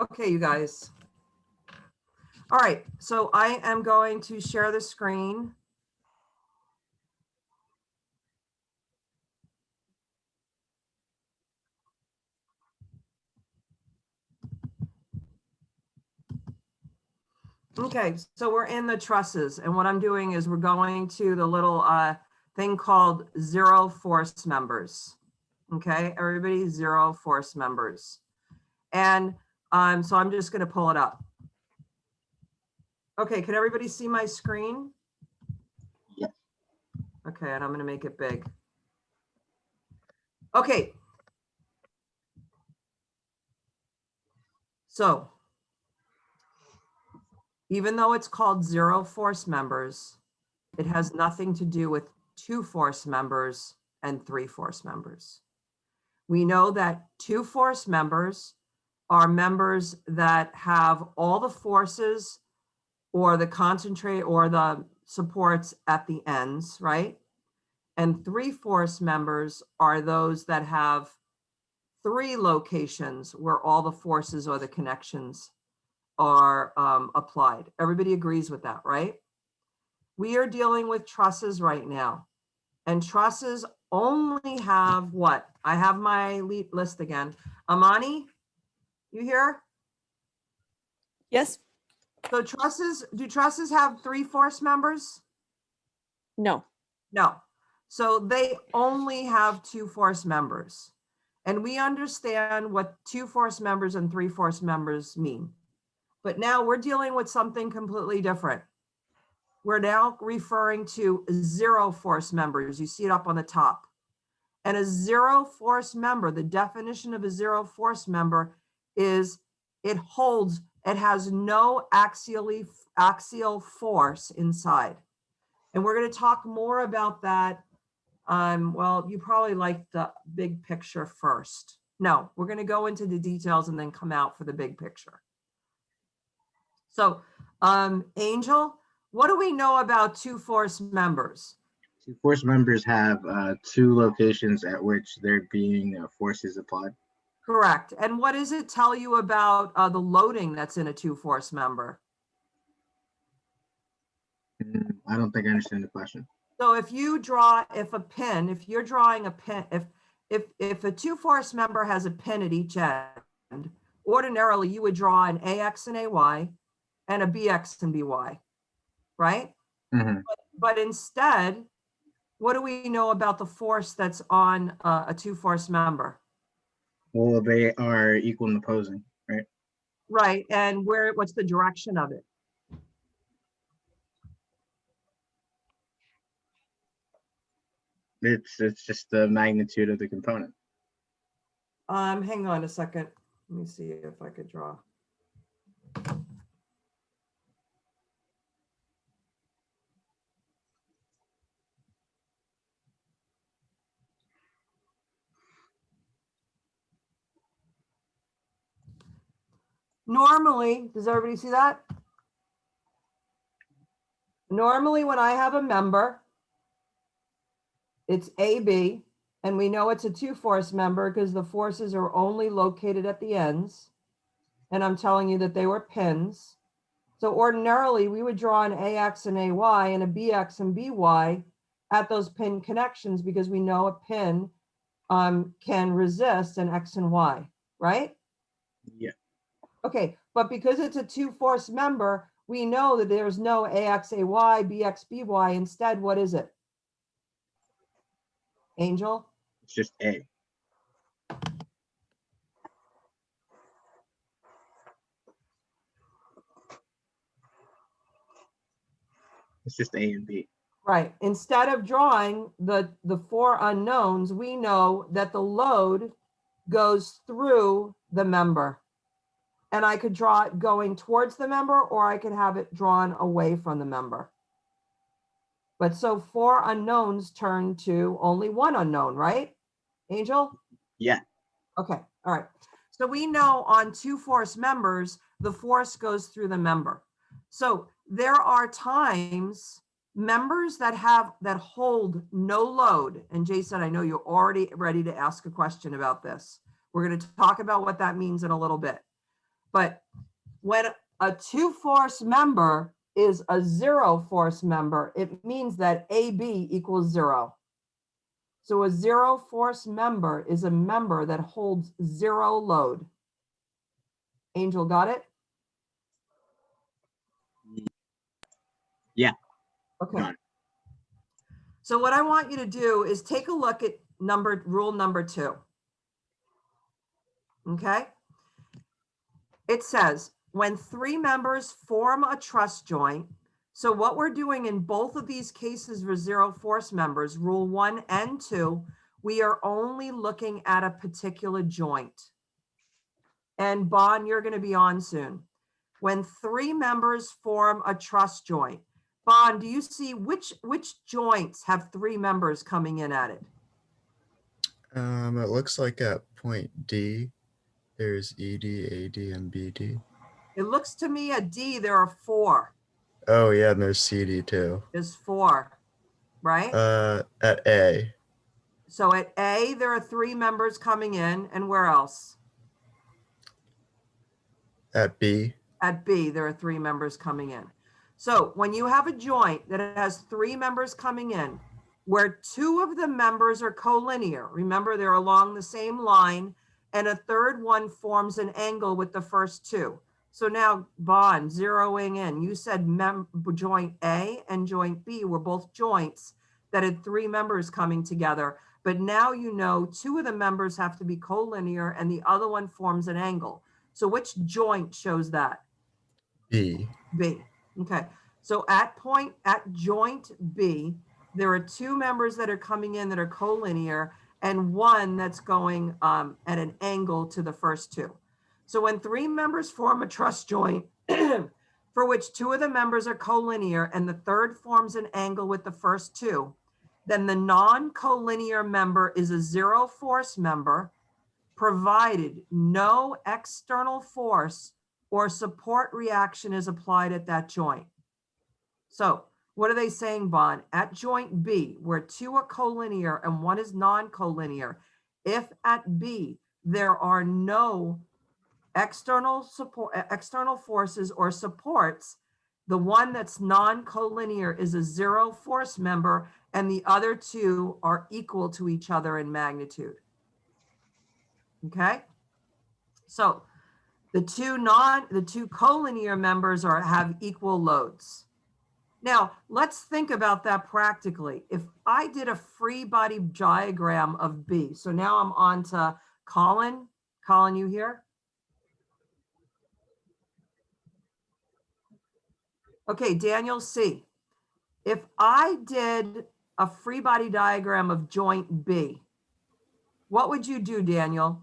Okay, you guys. All right, so I am going to share the screen. Okay, so we're in the trusses, and what I'm doing is we're going to the little thing called zero force members. Okay, everybody, zero force members. And so I'm just going to pull it up. Okay, can everybody see my screen? Yes. Okay, and I'm going to make it big. Okay. So even though it's called zero force members, it has nothing to do with two force members and three force members. We know that two force members are members that have all the forces or the concentrate or the supports at the ends, right? And three force members are those that have three locations where all the forces or the connections are applied. Everybody agrees with that, right? We are dealing with trusses right now. And trusses only have what? I have my list again. Amani, you here? Yes. So trusses, do trusses have three force members? No. No. So they only have two force members. And we understand what two force members and three force members mean. But now we're dealing with something completely different. We're now referring to zero force members. You see it up on the top. And a zero force member, the definition of a zero force member is it holds, it has no axial force inside. And we're going to talk more about that. Well, you probably like the big picture first. No, we're going to go into the details and then come out for the big picture. So, Angel, what do we know about two force members? Two force members have two locations at which they're being forces applied. Correct. And what does it tell you about the loading that's in a two force member? I don't think I understand the question. So if you draw, if you're drawing a pin, if a two force member has a pin at each end, ordinarily you would draw an AX and AY and a BX and BY, right? Mm-hmm. But instead, what do we know about the force that's on a two force member? Well, they are equal and opposing, right? Right. And what's the direction of it? It's just the magnitude of the component. Hang on a second. Let me see if I could draw. Normally, does everybody see that? Normally, when I have a member, it's AB, and we know it's a two force member because the forces are only located at the ends. And I'm telling you that they were pins. So ordinarily, we would draw an AX and AY and a BX and BY at those pin connections because we know a pin can resist an X and Y, right? Yeah. Okay, but because it's a two force member, we know that there's no AXAY, BXBY. Instead, what is it? Angel? It's just A. It's just A and B. Right. Instead of drawing the four unknowns, we know that the load goes through the member. And I could draw it going towards the member, or I could have it drawn away from the member. But so four unknowns turn to only one unknown, right? Angel? Yeah. Okay. All right. So we know on two force members, the force goes through the member. So there are times members that hold no load. And Jason, I know you're already ready to ask a question about this. We're going to talk about what that means in a little bit. But when a 2-force member is a 0-force member, it means that AB equals 0. So a 0-force member is a member that holds 0 load. Angel, got it? Yeah. Okay. Got it. So what I want you to do is take a look at rule number 2. Okay? It says, when 3 members form a truss joint, so what we're doing in both of these cases for 0-force members, rule 1 and 2, we are only looking at a particular joint. And Bon, you're going to be on soon. When 3 members form a truss joint, Bon, do you see which joints have 3 members coming in at it? It looks like at point D, there's ED, AD, and BD. It looks to me at D, there are 4. Oh yeah, and there's CD too. There's 4, right? At A, So at A, there are 3 members coming in, and where else? at B, At B, there are 3 members coming in. So when you have a joint that has 3 members coming in, where 2 of the members are collinear, remember they're along the same line, and a third one forms an angle with the first 2. So now, Bon, zeroing in, you said joint A and joint B were both joints that had 3 members coming together. But now you know 2 of the members have to be collinear and the other one forms an angle. So which joint shows that? B. B. Okay. So at joint B, there are 2 members that are coming in that are collinear and 1 that's going at an angle to the first 2. So when 3 members form a truss joint for which 2 of the members are collinear and the third forms an angle with the first 2, then the non-collinear member is a 0-force member, provided no external force or support reaction is applied at that joint. So what are they saying, Bon? At joint B, where 2 are collinear and 1 is non-collinear, if at B there are no external forces or supports, the one that's non-collinear is a 0-force member and the other 2 are equal to each other in magnitude. Okay? So the two collinear members have equal loads. Now, let's think about that practically. If I did a free body diagram of B, so now I'm on to Colin. Colin, you here? Okay, Daniel C. If I did a free body diagram of joint B, what would you do, Daniel?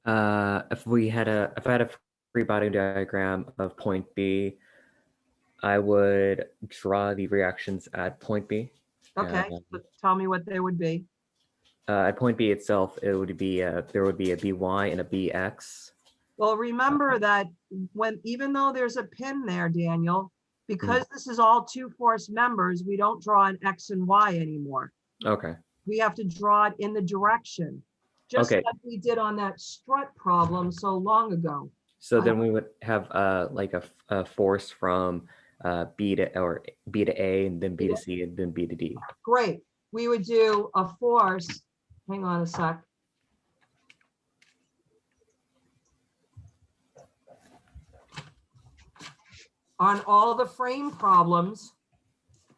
If I had a free body diagram of point B, I would draw the reactions at point B. Okay, so tell me what they would be. At point B itself, it would be there would be a BY and a BX. Well, remember that even though there's a pin there, Daniel, because this is all 2-force members, we don't draw an X and Y anymore. Okay. We have to draw it in the direction, just Okay. like we did on that strut problem so long ago. So then we would have like a force from B to A, and then B to C, and then B to D. Great. We would do a force. Hang on a sec. On all the frame problems,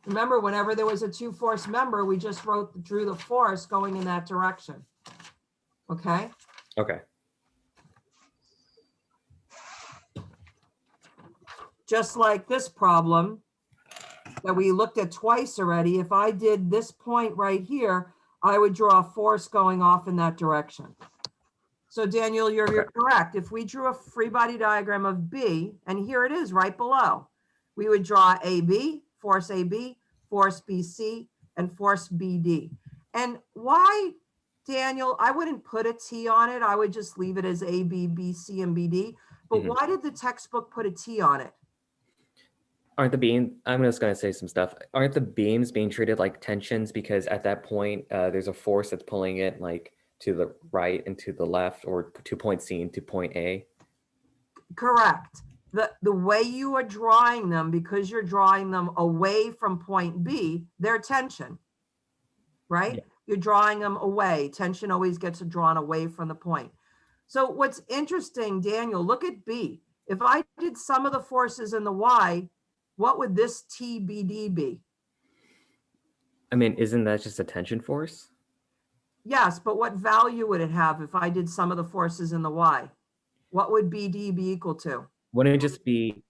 remember, whenever there was a 2-force member, we just drew the force going in that direction. Okay? Okay. Just like this problem that we looked at twice already, if I did this point right here, I would draw a force going off in that direction. So Daniel, you're correct. If we drew a free body diagram of B, and here it is right below, we would draw AB, force BC, and force BD. And why, Daniel, I wouldn't put a T on it. I would just leave it as AB, BC, and BD. But why did the textbook put a T on it? Aren't the beams, I'm just going to say some stuff. Aren't the beams being treated like tensions? Because at that point, there's a force that's pulling it like to the right and to the left, or to point C and to point A. Correct. The way you are drawing them, because you're drawing them away from point B, they're tension, right? Yeah. You're drawing them away. Tension always gets drawn away from the point. So what's interesting, Daniel, look at B. If I did sum of the forces in the Y, what would this TBD be? I mean, isn't that just a tension force? Yes, but what value would it have if I did sum of the forces in the Y? What would BD be equal to? Wouldn't it just be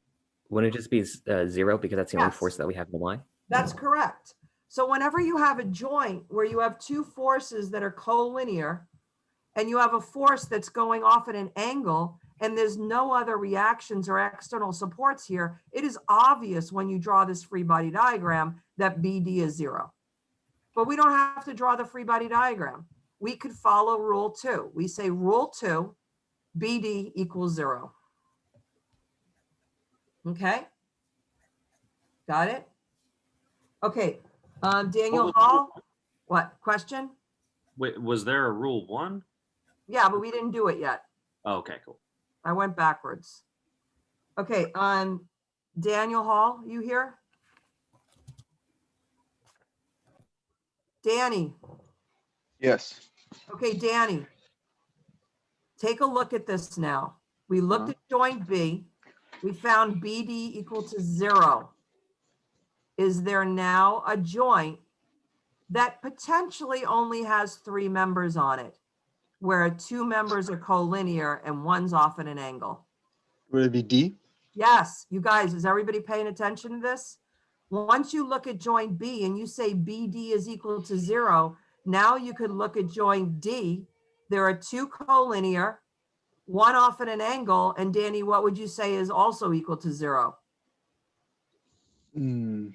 0 because that's the only Yes. force that we have in the Y? That's correct. So whenever you have a joint where you have two forces that are collinear and you have a force that's going off at an angle and there's no other reactions or external supports here, it is obvious when you draw this free body diagram that BD is 0. But we don't have to draw the free body diagram. We could follow rule 2. We say rule 2, BD equals 0. Okay? Got it? Okay, Daniel was- Hall, what, question? Wait, was there a rule 1? Yeah, but we didn't do it yet. Oh, okay, cool. I went backwards. Okay, Daniel Hall, you here? Danny, Yes. okay, Danny. Take a look at this now. We looked at joint B. We found BD equal to 0. Is there now a joint that potentially only has 3 members on it, where 2 members are collinear and one's off at an angle? Would it be D? Yes, you guys, is everybody paying attention to this? Once you look at joint B and you say BD is equal to 0, now you could look at joint D. There are 2 collinear, one off at an angle, and Danny, what would you say is also equal to 0? Hmm.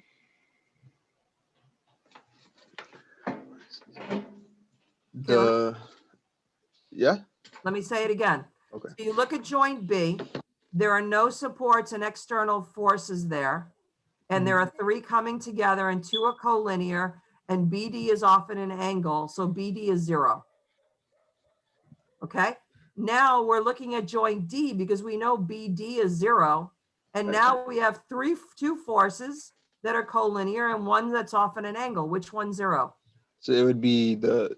Yeah. Let me say it again. Okay. So you look at joint B, there are no supports and external forces there. And there are 3 coming together and 2 are collinear and BD is off at an angle. So BD is 0. Okay. Now we're looking at joint D because we know BD is 0. And now we have 2 forces that are collinear and one that's off at an angle. Which one's 0? So it would be the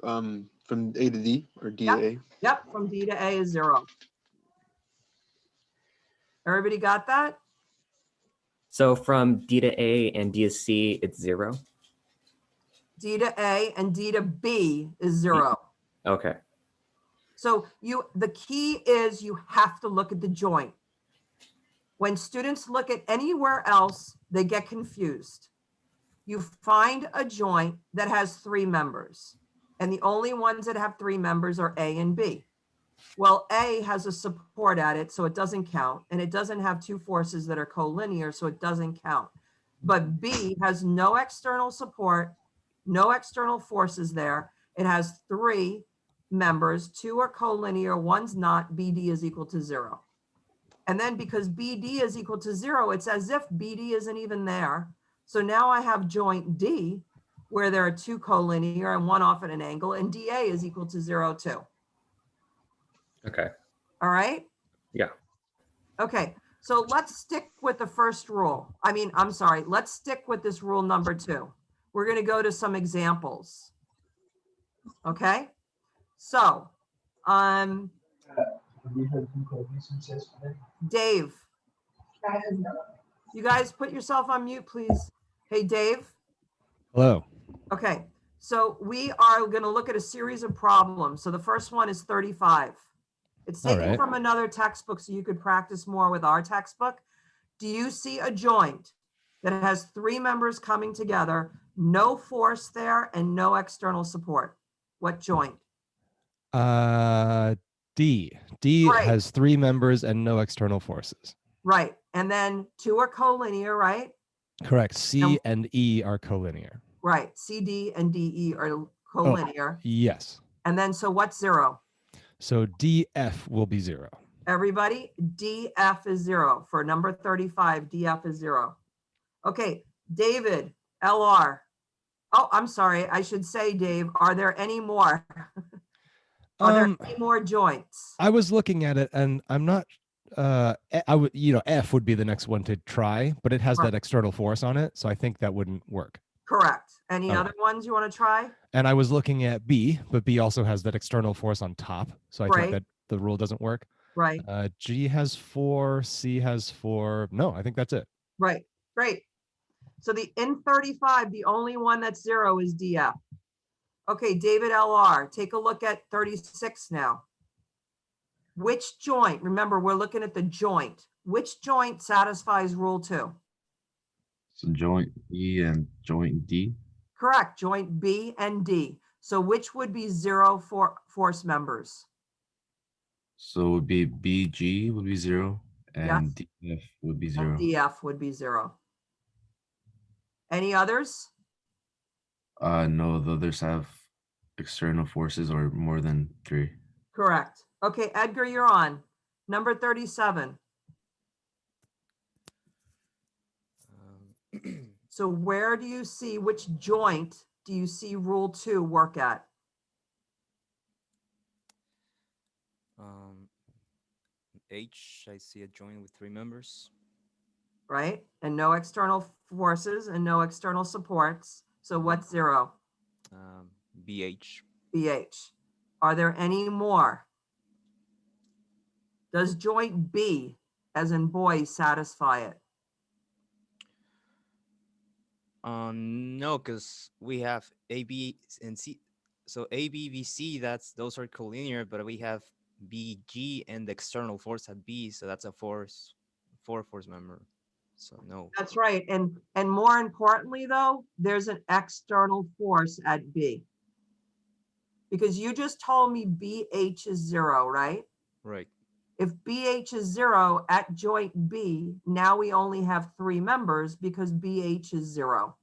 from A to D or D to A. Yep, from D to A is 0. Everybody got that? So from D to A and D to C, it's 0. D to A and D to B is 0. Okay. So the key is you have to look at the joint. When students look at anywhere else, they get confused. You find a joint that has 3 members, and the only ones that have 3 members are A and B. Well, A has a support at it, so it doesn't count, and it doesn't have 2 forces that are collinear, so it doesn't count. But B has no external support, no external forces there. It has 3 members, 2 are collinear, one's not. BD is equal to 0. And then because BD is equal to 0, it's as if BD isn't even there. So now I have joint D where there are 2 collinear and one off at an angle, and DA is equal to 0 too. Okay. All right? Yeah. Okay, so let's stick with the first rule. Let's stick with this rule number 2. We're going to go to some examples. Okay? So, Dave, you guys put yourself on mute, please. Hey, Dave. Hello. Okay, so we are going to look at a series of problems. So the first one is 35. It's All taken right. from another textbook so you could practice more with our textbook. Do you see a joint that has 3 members coming together, no force there and no external support? What joint? D. D Right. has 3 members and no external forces. Right, and then 2 are collinear, right? Correct. C and E are collinear. Right, CD and DE are collinear. Yes. And then, so what's 0? So DF will be 0. Everybody, DF is 0. For number 35, DF is 0. Okay, David, LR. Oh, I'm sorry, I should say, Dave, are there any more? Are there any more joints? I was looking at it and I'm not I would, F would be the next one to try, but it has Right. that external force on it, so I think that wouldn't work. Correct. Any All other ones you want to try? And I was looking at B, but B also has that external force on top, so I Right. think that the rule doesn't work. Right, G has 4, C has 4. No, I think that's it. right, great. So in 35, the only one that's 0 is DF. Okay, David LR, take a look at 36 now. Which joint, remember, we're looking at the joint. Which joint satisfies rule 2? So joint E and joint D. Correct, joint B and D. So which would be 0 for force members? So it would be BG would be 0 and DF would be 0. And DF would be 0. Any others? No, the others have external forces or more than 3. Correct. Okay, Edgar, you're on. Number 37. So where do you see, which joint do you see rule 2 work at? H, I see a joint with 3 members. Right? And no external forces and no external supports. So what's 0? BH. BH. Are there any more? Does joint B, as in boy, satisfy it? No, because we have A, B, and C. So A, B, B, C, those are collinear, but we have B, G, and the external force at B, so that's a four force member. So no. That's right. And more importantly, though, there's an external force at B. Because you just told me BH is 0, right? Right. If BH is 0 at joint B, now we only have 3 members because BH is 0.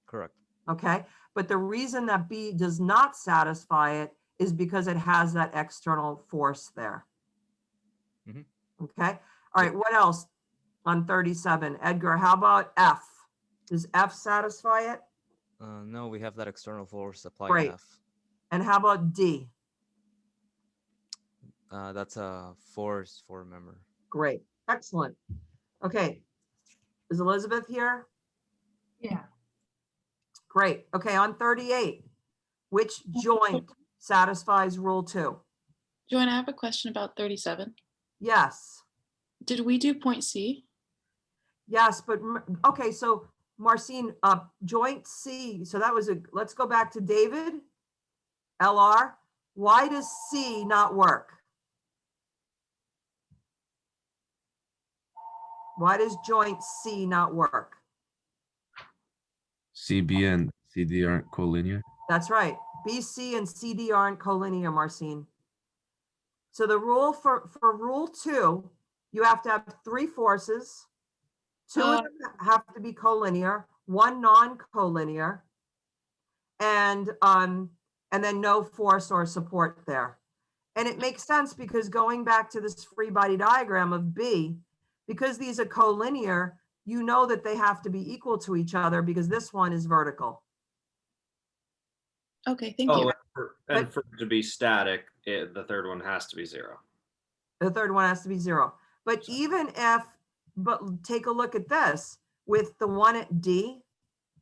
Correct. Okay, but the reason that B does not satisfy it is because it has that external force there. Mhm. Okay, all right, what else on 37? Edgar, how about F? Does F satisfy it? No, we have that external force applied Great. F. And how about D? That's a force for member. Great, excellent. Okay, is Elizabeth here? Yeah. Great, okay, on 38, which joint satisfies rule 2? Joanne, I have a question about 37. Yes. Did we do point C? Yes, but okay, so Marcine, joint C, so that was let's go back to David. LR, why does C not work? Why does joint C not work? CB and CD aren't collinear. That's right. BC and CD aren't collinear, Marcine. So the rule for rule 2, you have to have 3 forces. 2 of them have to be collinear, 1 non-collinear, and then no force or support there. And it makes sense because going back to this free body diagram of B, because these are collinear, you know that they have to be equal to each other because this one is vertical. Okay, thank Oh, you. and for it to be static, the third one has to be 0. The third one has to be 0. But even if, but take a look at this, with the one at D,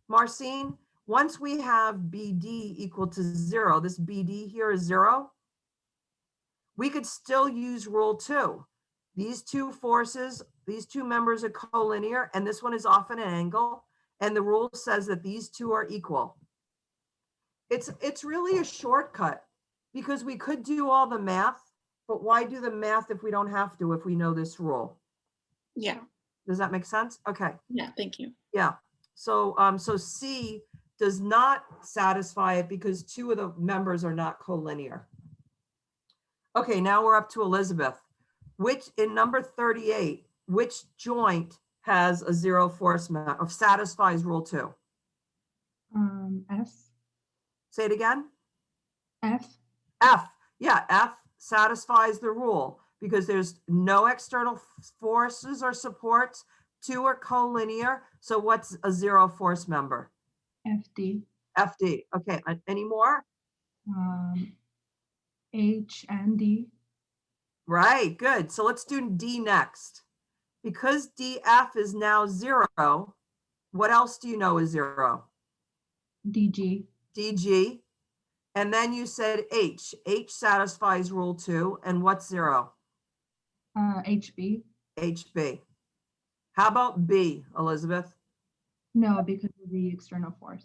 Marcine, once we have BD equal to 0, this BD here is 0, we could still use rule 2. These 2 forces, these 2 members are collinear, and this one is off at an angle, and the rule says that these 2 are equal. It's really a shortcut because we could do all the math, but why do the math if we don't have to, if we know this rule? Yeah. Does that make sense? Okay. Yeah, thank you. Yeah. So so C does not satisfy it because 2 of the members are not collinear. Okay, now we're up to Elizabeth. Which in number 38, which joint has a 0 force or satisfies rule 2? F. Say it again. F. F. Yeah, F satisfies the rule because there's no external forces or supports. 2 are collinear. So what's a 0 force member? FD. FD. Okay, any more? H and D. Right, good. So let's do D next. Because DF is now 0, what else do you know is 0? DG. DG. And then you said H. H satisfies rule 2. And what's 0? HB. HB. How about B, Elizabeth? No, because of the external force.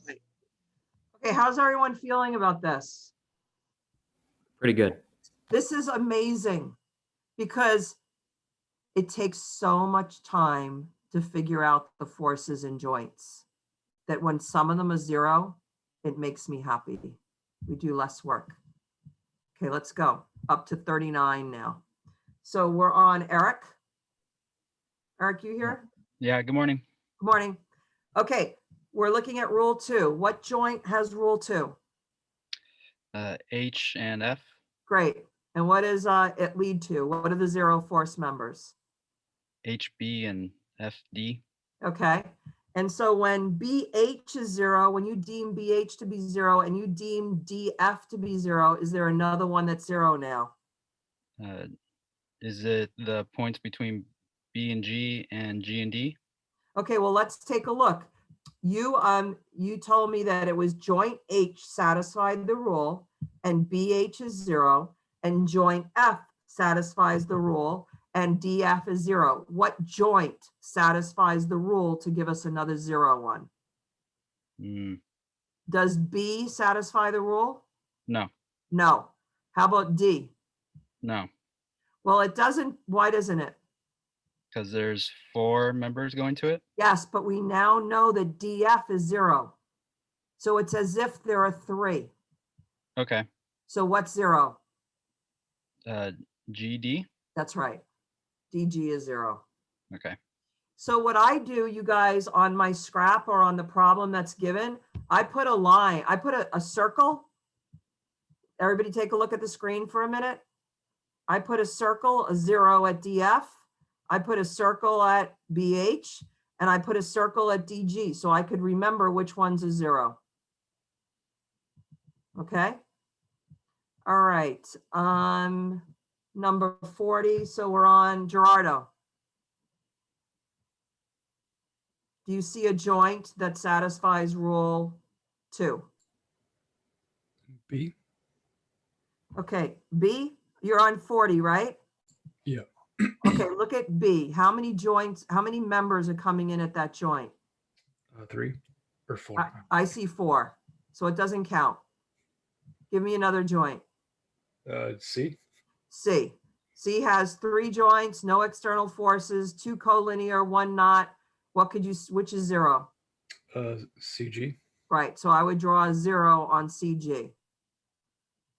Okay, how's everyone feeling about this? Pretty good. This is amazing because it takes so much time to figure out the forces and joints that when some of them are 0, it makes me happy. We do less work. Okay, let's go up to 39 now. So we're on Eric. Eric, you here? Yeah, good morning. Good morning. Okay, we're looking at rule 2. What joint has rule 2? H and F. Great. And what does it lead to? What are the 0 force members? HB and FD. Okay. And so when BH is 0, when you deem BH to be 0 and you deem DF to be 0, is there another one that's 0 now? Is it the points between B and G and D? Okay, well, let's take a look. You told me that it was joint H satisfied the rule and BH is 0 and joint F satisfies the rule and DF is 0. What joint satisfies the rule to give us another 0 one? Does B satisfy the rule? No, No. How about D? no, Well, it doesn't. Why doesn't it? because there's 4 members going to it. Yes, but we now know that DF is 0. So it's as if there are 3. Okay. So what's 0? GD. That's right. DG is 0. Okay. So what I do, you guys, on my scrap or on the problem that's given, I put a line, I put a circle. Everybody take a look at the screen for a minute. I put a circle, a 0 at DF. I put a circle at BH, and I put a circle at DG, so I could remember which one's a 0. Okay? All right. Number 40, so we're on Gerardo. Do you see a joint that satisfies rule 2? B. Okay, B, you're on 40, right? Yeah. Okay, look at B. How many joints, how many members are coming in at that joint? 3 or 4. I see 4, so it doesn't count. Give me another joint. C. C. C has 3 joints, no external forces, 2 collinear, 1 not. What could you, which is 0? CG. Right, so I would draw a 0 on CG.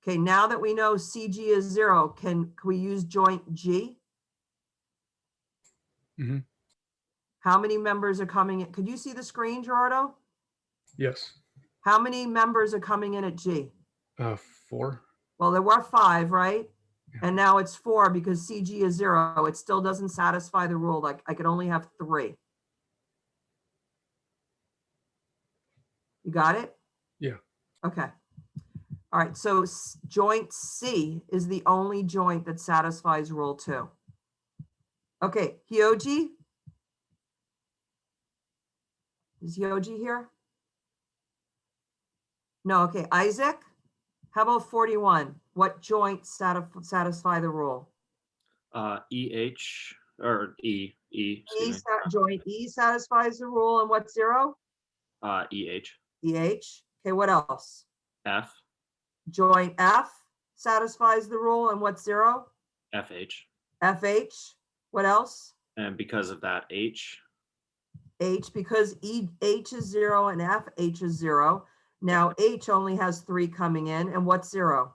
Okay, now that we know CG is 0, can we use joint G? Mm-hmm. How many members are coming in? Could you see the screen, Gerardo? Yes. How many members are coming in at G? 4. Well, there were 5, right? And now it's 4 because CG is 0. It still doesn't satisfy the rule. Like I could only have 3. You got it? Yeah. Okay. All right, so joint C is the only joint that satisfies rule 2. Okay, Hyoji? Is Hyoji here? No, okay, Isaac? How about 41? What joints satisfy the rule? EH or excuse me. Joint E satisfies the rule, and what's 0? EH. EH. Okay, what else? F. Joint F satisfies the rule, and what's 0? FH. FH. What else? And because of that, H. H, because H is 0 and FH is 0. Now H only has 3 coming in, and what's 0?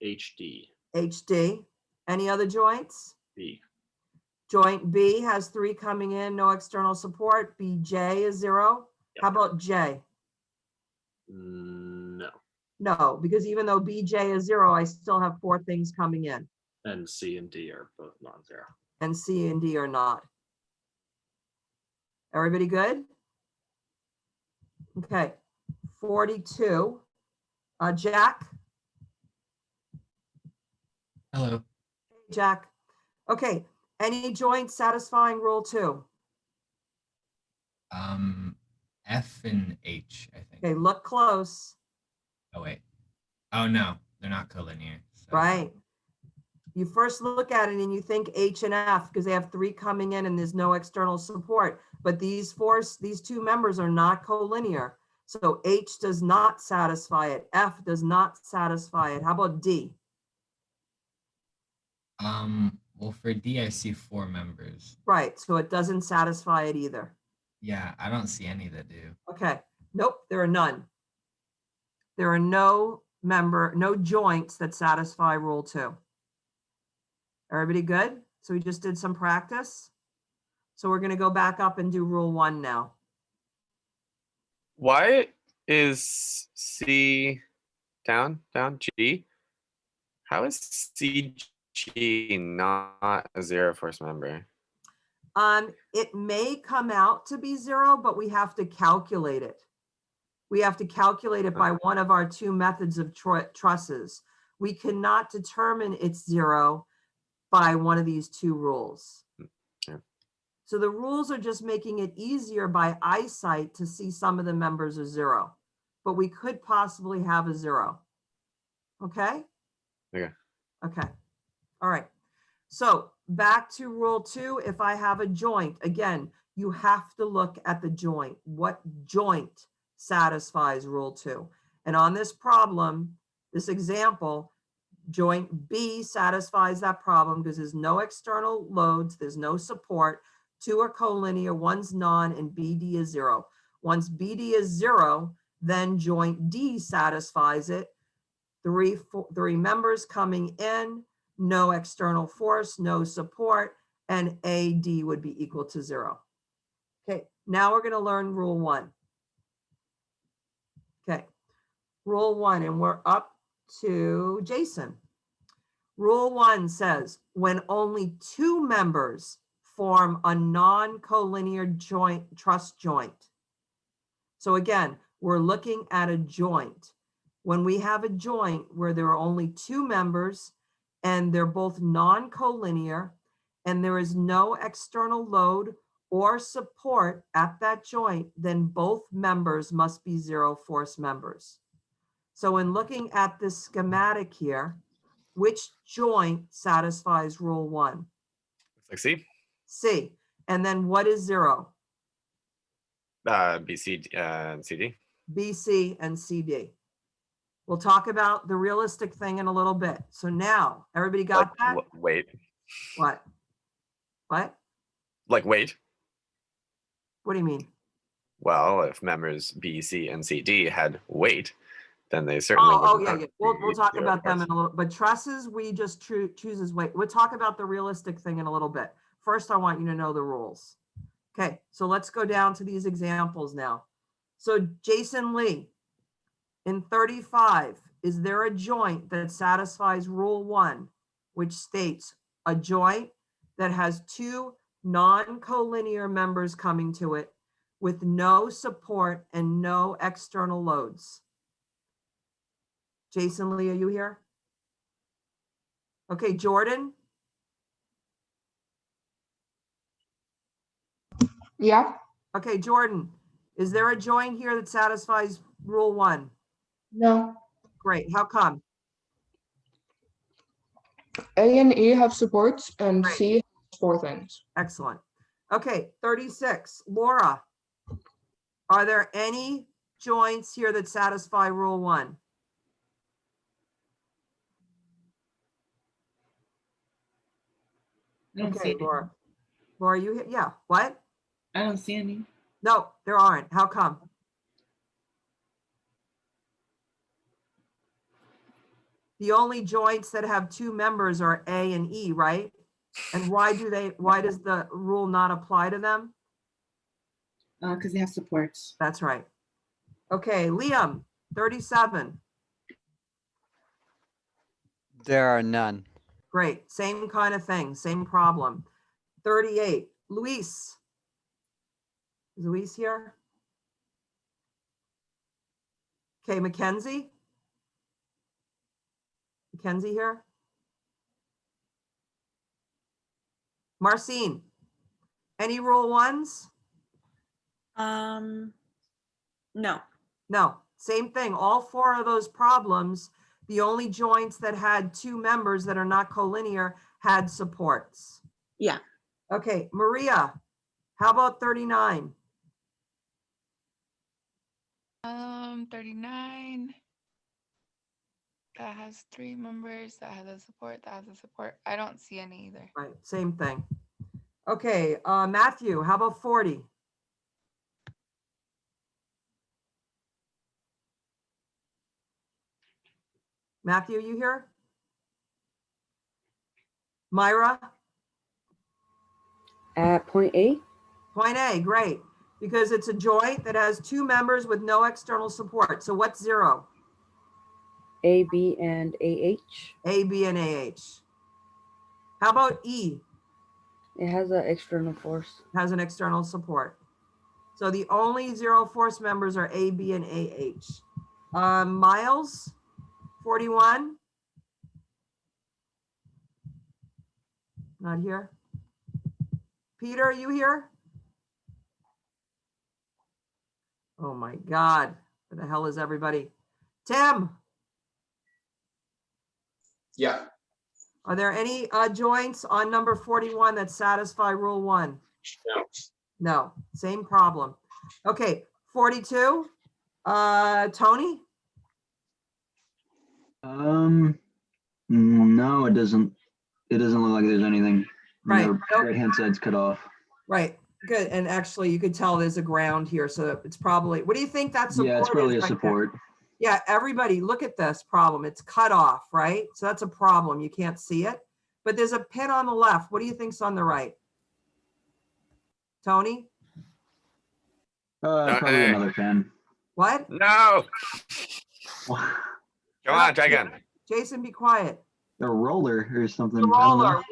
HD. HD. Any other joints? B. Joint B has 3 coming in, no external support. BJ is 0. Yep. How about J? No. No, because even though BJ is 0, I still have 4 things coming in. And C and D are both non-zero. And C and D are not. Everybody good? Okay, 42. Jack? Hello. Jack. Okay, any joint satisfying rule 2? F and H, I think. Okay, look close, Oh, wait. Oh, no, they're not collinear. So. right? You first look at it and you think H and F because they have 3 coming in and there's no external support. But these 2 members are not collinear. So H does not satisfy it. F does not satisfy it. How about D? Well, for D, I see 4 members. Right, so it doesn't satisfy it either. Yeah, I don't see any that do. Okay, nope, there are none. There are no joints that satisfy rule 2. Everybody good? So we just did some practice. So we're gonna go back up and do rule 1 now. Why is C down, G? How is CG not a 0 force member? It may come out to be 0, but we have to calculate it. We have to calculate it by one of our 2 methods of trusses. We cannot determine it's 0 by one of these 2 rules. Yeah. So the rules are just making it easier by eyesight to see some of the members are 0, but we could possibly have a 0. Okay? Okay. Okay. All right. So back to rule 2, if I have a joint, again, you have to look at the joint. What joint satisfies rule 2? And on this problem, this example, joint B satisfies that problem because there's no external loads, there's no support. 2 are collinear, 1's non, and BD is 0. Once BD is 0, then joint D satisfies it. 3 members coming in, no external force, no support, and AD would be equal to 0. Okay, now we're going to learn rule 1. Okay, rule 1, and we're up to Jason. Rule 1 says when only 2 members form a non-collinear truss joint. So again, we're looking at a joint. When we have a joint where there are only 2 members and they're both non-collinear and there is no external load or support at that joint, then both members must be 0 force members. So in looking at this schematic here, which joint satisfies rule 1? Looks like C. C. And then what is 0? BC and CD. BC and CD. We'll talk about the realistic thing in a little bit. So now, everybody got that? Wait. What? What? Like wait. What do you mean? Well, if members B, C, and CD had weight, then they certainly Oh, would yeah, not yeah. We'll be talk 0 about them force. in a little, but trusses, we just chooses weight. We'll talk about the realistic thing in a little bit. First, I want you to know the rules. Okay, so let's go down to these examples now. So Jason Lee, in 35, is there a joint that satisfies rule 1, which states a joint that has 2 non-collinear members coming to it with no support and no external loads? Jason Lee, are you here? Okay, Jordan? Yeah. Okay, Jordan, is there a joint here that satisfies rule 1? No. Great, how come? A and E have supports and Great. C has 4 things. Excellent. Okay, 36, Laura. Are there any joints here that satisfy rule 1? I don't see Okay, any. Laura. Laura, you hit, yeah, what? I don't see any. No, there aren't. How come? The only joints that have 2 members are A and E, right? And why does the rule not apply to them? Because they have supports. That's right. Okay, Liam, 37. There are none. Great, same kind of thing, same problem. 38, Luis. Is Luis here? Okay, Mackenzie? Mackenzie here? Marcine, any rule ones? No. No, same thing. All four of those problems, the only joints that had two members that are not collinear had supports. Yeah. Okay, Maria, how about 39? 39. That has three members, that has a support, that has a support. I don't see any either. Right, same thing. Okay, Matthew, how about 40? Matthew, you here? Myra? At point A? Point A, great. Because it's a joint that has two members with no external support. So what's 0? A, B, and AH? A, B, and AH. How about E? It has an external force. Has an external support. So the only 0 force members are A, B, and AH. Miles, 41. Not here. Peter, are you here? Oh my God, where the hell is everybody? Tim, Yeah. are there any joints on number 41 that satisfy rule 1? No. No, same problem. Okay, 42, Tony? No, it doesn't. It doesn't look like there's anything. Right. The right-hand side's cut off. Right, good. And actually you could tell there's a ground here. So it's probably, what do you think that support Yeah, it's probably is a right there? support. Yeah, everybody look at this problem. It's cut off, right? So that's a problem. You can't see it, but there's a pin on the left. What do you think's on the right? Tony? Hey. Probably another pin. What? No. Come on, try again. Jason, be quiet. A roller or something. The I don't know. roller.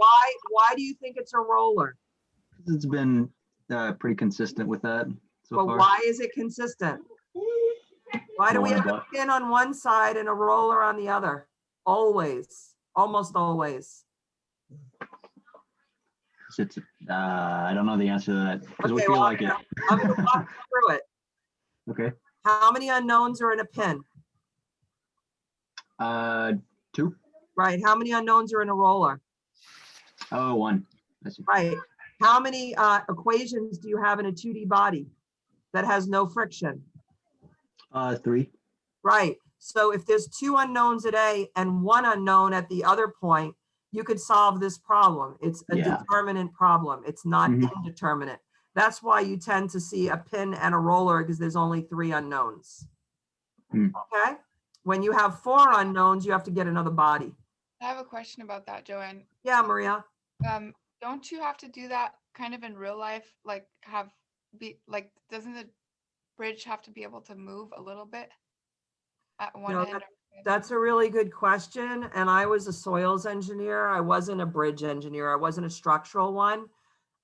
Why do you think it's a roller? It's been pretty consistent with that so But far. why is it consistent? Why do we have a pin on one side and a roller on the other? Always, almost always. It's, I don't know the answer to that because we Okay, feel well, like it. I'm gonna walk through it. Okay. How many unknowns are in a pin? 2. Right. How many unknowns are in a roller? Oh, 1. I see. Right. How many equations do you have in a 2D body that has no friction? 3. Right. So if there's 2 unknowns at A and 1 unknown at the other point, you could solve this problem. It's a determinant problem. It's not indeterminate. That's why you tend to see a pin and a roller because there's only 3 unknowns. Okay. When you have 4 unknowns, you have to get another body. I have a question about that, Joanne. Yeah, Maria. Don't you have to do that kind of in real life? Like doesn't the bridge have to be able to move a little bit at one No, end? that's a really good question. And I was a soils engineer. I wasn't a bridge engineer. I wasn't a structural one.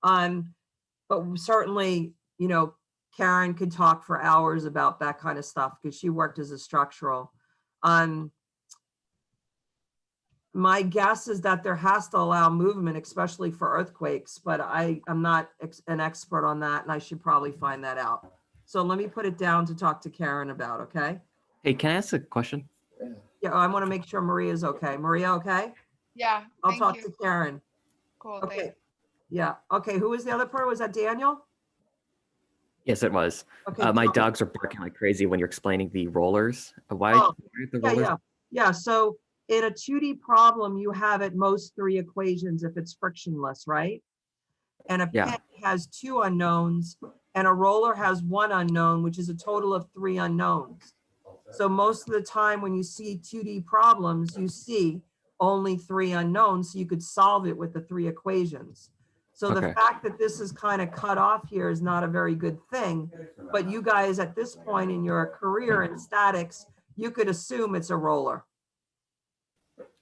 But certainly, you know, Karen could talk for hours about that kind of stuff because she worked as a structural. My guess is that there has to allow movement, especially for earthquakes, but I'm not an expert on that and I should probably find that out. So let me put it down to talk to Karen about, okay? Hey, can I ask a question? Yeah, I want to make sure Maria's okay. Maria, okay? Yeah. I'll thank talk you. to Karen. Cool. Okay. Thanks. Yeah. Okay. Who was the other part? Was that Daniel? Yes, it was. Okay. My tell me. dogs are barking like crazy when you're explaining the rollers. Why Oh, the Yeah, rollers? yeah. So in a 2D problem, you have at most 3 equations if it's frictionless, right? And a Yeah. pin has 2 unknowns and a roller has 1 unknown, which is a total of 3 unknowns. So most of the time when you see 2D problems, you see only 3 unknowns, so you could solve it with the 3 equations. So the Okay. fact that this is kind of cut off here is not a very good thing, but you guys at this point in your career in statics, you could assume it's a roller,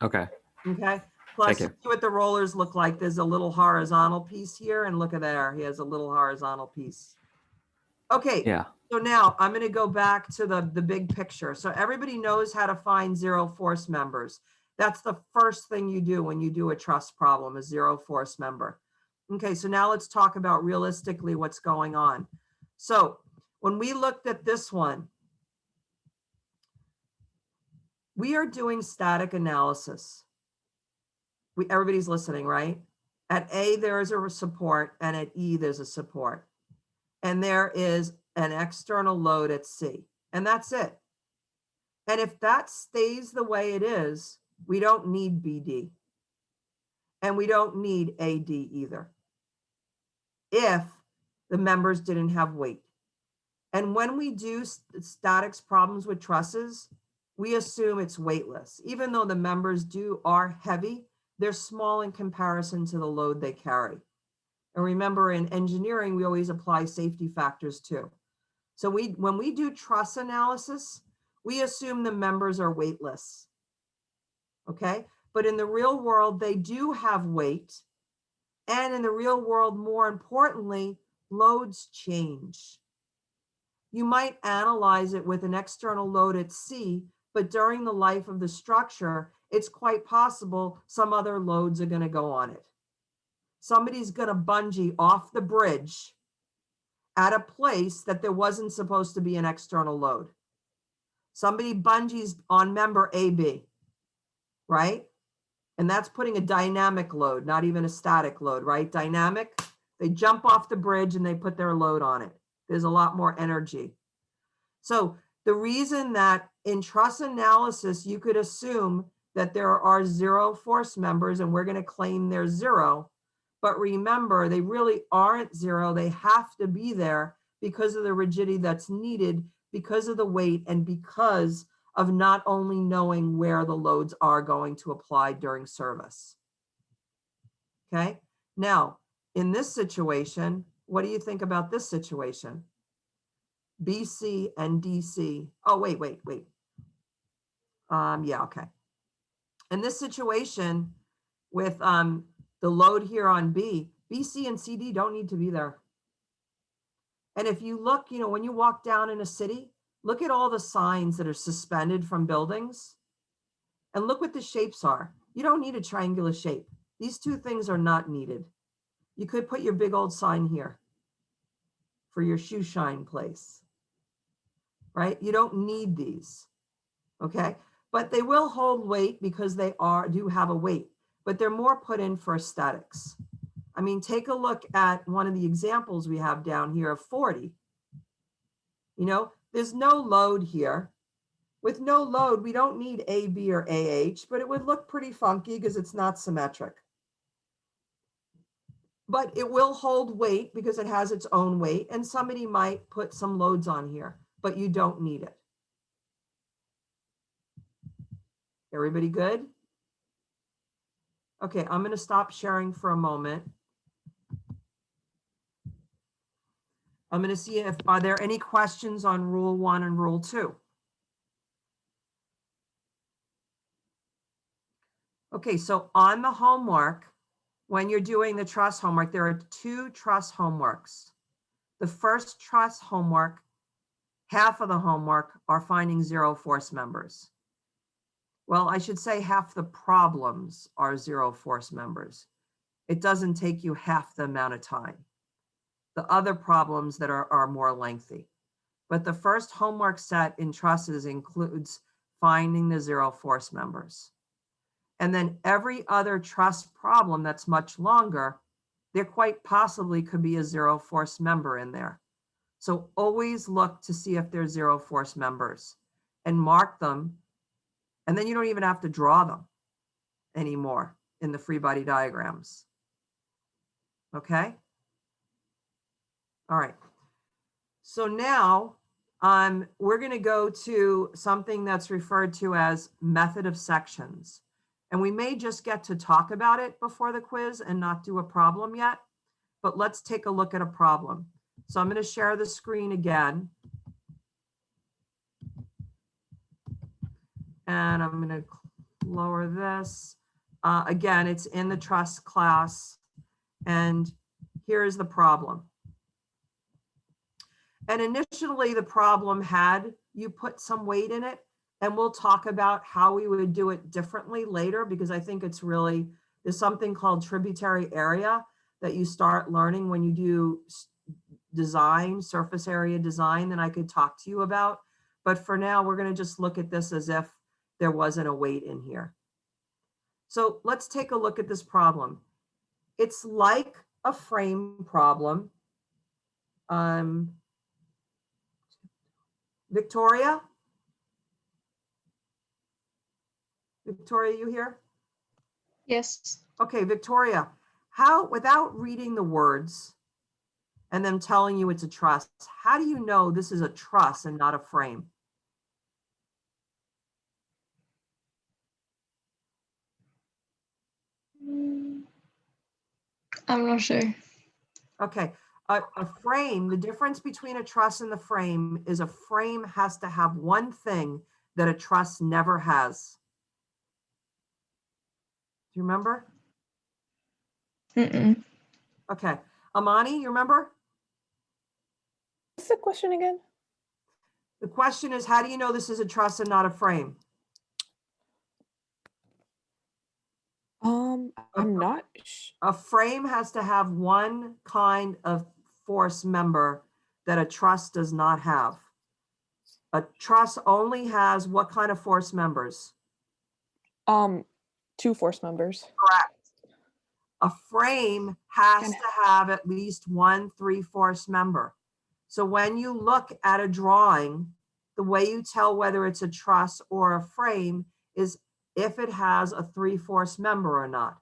Okay. okay? Plus, you. see what the rollers look like. There's a little horizontal piece here, and look at there, he has a little horizontal piece. Okay. Yeah. So now I'm going to go back to the big picture. So everybody knows how to find 0 force members. That's the first thing you do when you do a truss problem, a 0 force member. Okay, so now let's talk about realistically what's going on. So when we looked at this one, we are doing static analysis. Everybody's listening, right? At A, there is a support, and at E, there's a support. And there is an external load at C, and that's it. And if that stays the way it is, we don't need BD. And we don't need AD either, if the members didn't have weight. And when we do statics problems with trusses, we assume it's weightless. Even though the members are heavy, they're small in comparison to the load they carry. And remember, in engineering, we always apply safety factors too. So when we do truss analysis, we assume the members are weightless. Okay? But in the real world, they do have weight. And in the real world, more importantly, loads change. You might analyze it with an external load at C, but during the life of the structure, it's quite possible some other loads are going to go on it. Somebody's going to bungee off the bridge at a place that there wasn't supposed to be an external load. Somebody bungees on member AB, right? And that's putting a dynamic load, not even a static load, right? Dynamic, they jump off the bridge and they put their load on it. There's a lot more energy. So the reason that in truss analysis, you could assume that there are 0 force members and we're going to claim they're 0. But remember, they really aren't 0. They have to be there because of the rigidity that's needed, because of the weight, and because of not only knowing where the loads are going to apply during service. Okay. Now, in this situation, what do you think about this situation? BC and DC. Oh, wait. Yeah, okay. In this situation with the load here on B, BC and CD don't need to be there. And if you look, when you walk down in a city, look at all the signs that are suspended from buildings and look what the shapes are. You don't need a triangular shape. These two things are not needed. You could put your big old sign here for your shoe shine place, right? You don't need these, okay? But they will hold weight because they do have a weight, but they're more put in for aesthetics. I mean, take a look at one of the examples we have down here of 40. There's no load here. With no load, we don't need AB or AH, but it would look pretty funky because it's not symmetric. But it will hold weight because it has its own weight, and somebody might put some loads on here, but you don't need it. Everybody good? Okay, I'm going to stop sharing for a moment. I'm going to see are there any questions on Rule 1 and Rule 2? Okay, so on the homework, when you're doing the truss homework, there are 2 truss homeworks. The first truss homework, half of the homework are finding 0 force members. Well, I should say half the problems are 0 force members. It doesn't take you half the amount of time. The other problems that are more lengthy. But the first homework set in trusses includes finding the 0 force members. And then every other truss problem that's much longer, there quite possibly could be a 0 force member in there. So always look to see if there's 0 force members and mark them. And then you don't even have to draw them anymore in the free body diagrams. Okay? All right. So now we're going to go to something that's referred to as method of sections. And we may just get to talk about it before the quiz and not do a problem yet, but let's take a look at a problem. So I'm going to share the screen again. And I'm going to lower this. Again, it's in the truss class. And here is the problem. And initially the problem had you put some weight in it, and we'll talk about how we would do it differently later, because I think it's really, there's something called tributary area, that you start learning when you do design, surface area design, then I could talk to you about. But for now, we're going to just look at this as if there wasn't a weight in here. So let's take a look at this problem. It's like a frame problem. Victoria? Victoria, you here? Yes. Okay, Victoria, how, without reading the words and them telling you it's a truss, how do you know this is a truss and not a frame? I'm not sure. Okay, a frame, the difference between a truss and the frame is a frame has to have one thing that a truss never has. Do you remember? Mm-mm. Okay, Amani, you remember? What's the question again? The question is, how do you know this is a truss and not a frame? I'm not. A frame has to have one kind of force member that a truss does not have. A truss only has what kind of force members? 2 force members. Correct. A frame has to have at least one 3/4 member. So when you look at a drawing, the way you tell whether it's a truss or a frame is if it has a 3/4 member or not.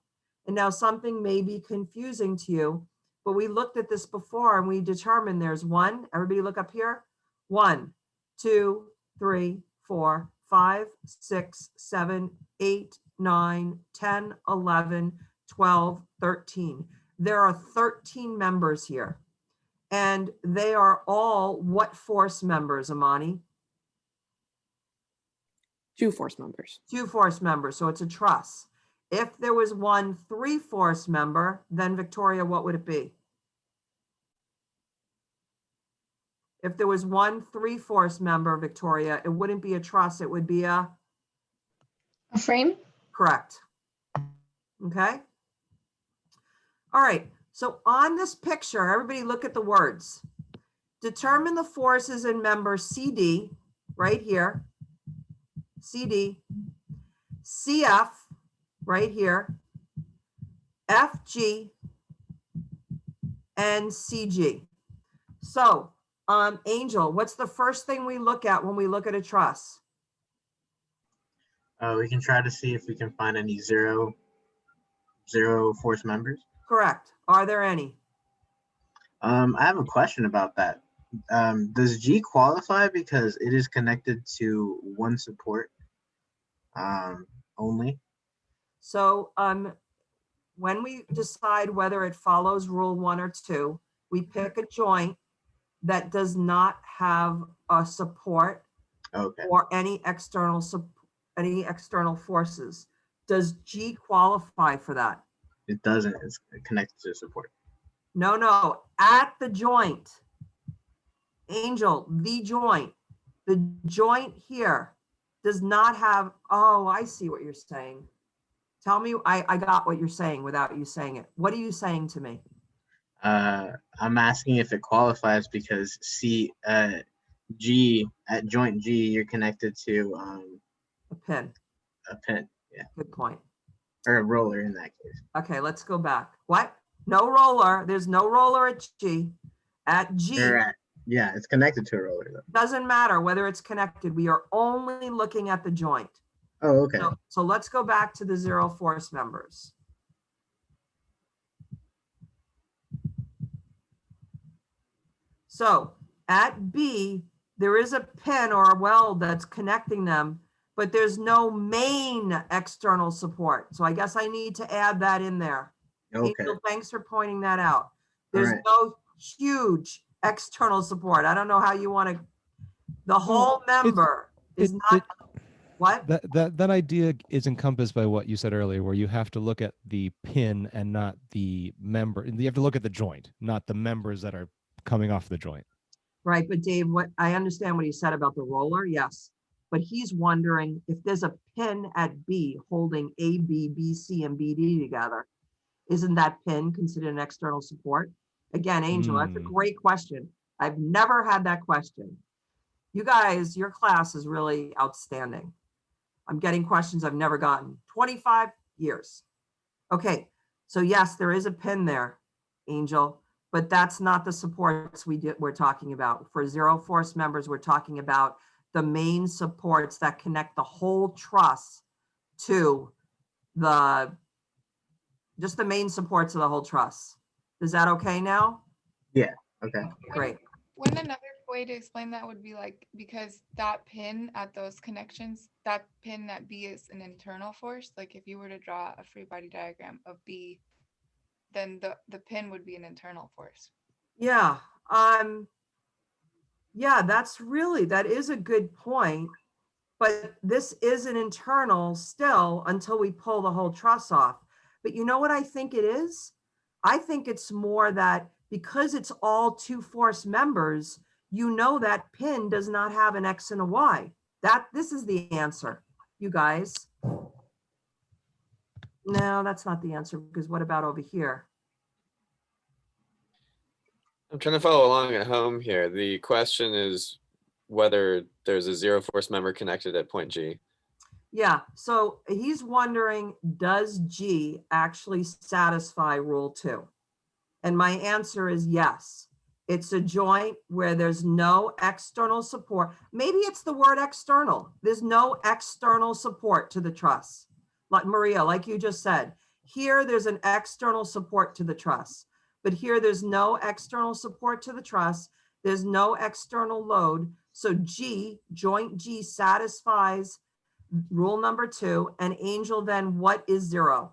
And now something may be confusing to you, but we looked at this before and we determined there's one, everybody look up here, 1, 2, 3, 4, 5, 6, 7, 8, 9, 10, 11, 12, 13. There are 13 members here. And they are all what force members, Amani? 2 force members. 2 force members, so it's a truss. If there was one 3/4 member, then Victoria, what would it be? If there was one 3/4 member, Victoria, it wouldn't be a truss, it would be a frame? Correct. Okay. All right, so on this picture, everybody look at the words. Determine the forces in member CD, right here, CD, CF, right here, FG, and CG. So, Angel, what's the first thing we look at when we look at a truss? We can try to see if we can find any zero force members. Correct. Are there any? I have a question about that. Does G qualify because it is connected to one support only? So when we decide whether it follows rule 1 or 2, we pick a joint that does not have a support or any external forces. Does G qualify for that? It doesn't. It's connected to support. No, at the joint. Angel, the joint here does not have, oh, I see what you're saying. Tell me, I got what you're saying without you saying it. What are you saying to me? I'm asking if it qualifies because G, at joint G, you're connected to a pin. A pin, yeah. Good point. Or a roller in that case. Okay, let's go back. What? No roller. There's no roller at G. At G. Yeah, it's connected to a roller though. Doesn't matter whether it's connected. We are only looking at the joint. Oh, okay. So let's go back to the 0 force members. So at B, there is a pin or a weld that's connecting them, but there's no main external support. So I guess I need to add that in there. Okay. Angel, thanks for pointing that out. There's no huge external support. I don't know how you want to, the whole member is not, what? That idea is encompassed by what you said earlier, where you have to look at the pin and not the member. You have to look at the joint, not the members that are coming off the joint. Right, but Dave, what I understand what he said about the roller, yes. But he's wondering if there's a pin at B holding A, B, B, C, and BD together. Isn't that pin considered an external support? Again, Angel, that's a Hmm. great question. I've never had that question. You guys, your class is really outstanding. I'm getting questions I've never gotten. 25 years. Okay, so yes, there is a pin there, Angel, but that's not the supports we're talking about. For zero force members, we're talking about the main supports that connect the whole truss to just the main supports of the whole truss. Is that okay now? Yeah. Okay. Great. Wouldn't another way to explain that would be like, because that pin at those connections, that pin at B is an internal force. Like if you were to draw a free body diagram of B, then the pin would be an internal force. Yeah. Yeah, that is a good point. But this is an internal still until we pull the whole truss off. But you know what I think it is? I think it's more that because it's all two force members, you know that pin does not have an X and a Y. This is the answer, you guys. No, that's not the answer, because what about over here? I'm trying to follow along at home here. The question is whether there's a zero force member connected at point G. Yeah, so he's wondering, does G actually satisfy rule 2? And my answer is yes. It's a joint where there's no external support. Maybe it's the word external. There's no external support to the truss. Like Maria, like you just said, here there's an external support to the truss, but here there's no external support to the truss. There's no external load. So G, joint G satisfies rule number 2. And Angel, then what is 0?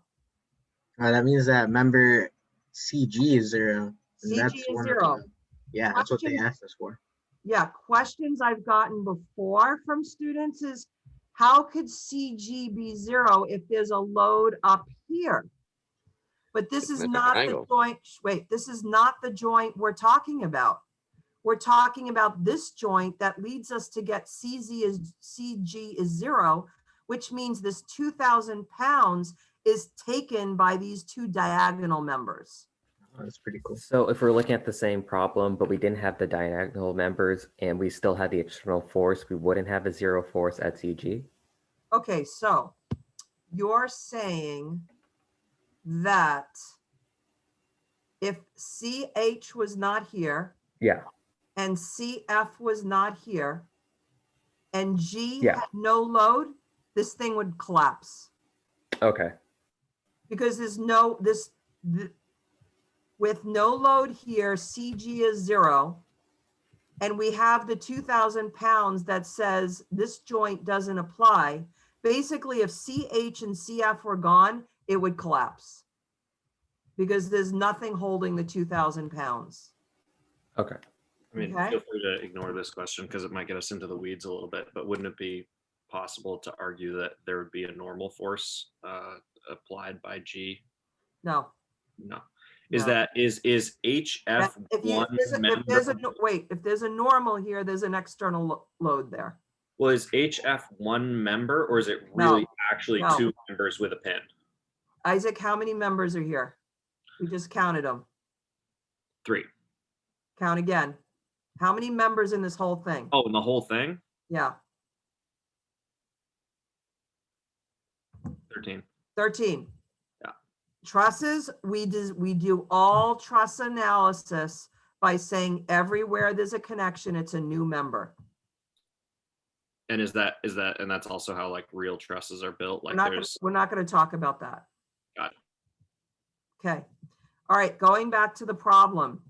That means that member CG is 0. And CG that's is one 0. of the, yeah, that's what they asked us for. Yeah, questions I've gotten before from students is, how could CG be 0 if there's a load up here? But this is in a not the triangle. joint, wait, this is not the joint we're talking about. We're talking about this joint that leads us to get CG is 0, which means this 2,000 pounds is taken by these two diagonal members. Oh, that's pretty cool. So if we're looking at the same problem, but we didn't have the diagonal members and we still had the external force, we wouldn't have a zero force at CG? Okay, so you're saying that if CH was not here Yeah. and CF was not here and G Yeah. had no load, this thing would collapse. Okay. Because there's with no load here, CG is 0. And we have the 2,000 pounds that says this joint doesn't apply. Basically, if CH and CF were gone, it would collapse. Because there's nothing holding the 2,000 pounds. Okay. I mean, Okay. feel free to ignore this question because it might get us into the weeds a little bit, but wouldn't it be possible to argue that there would be a normal force applied by G? No. No. Is No. that is HF one member? If there's a normal here, there's an external load there. Well, is HF one member or is it really actually No. 2 members with a pin? Isaac, how many members are here? We just counted them. 3. Count again. How many members in this whole thing? Oh, and the whole thing? Yeah, 13. 13. Yeah. Trusses, we do all truss analysis by saying everywhere there's a connection, it's a new member. And and that's also how like real trusses are built. Like We're not going to talk about that. Got it. Okay. All right, going back to the problem.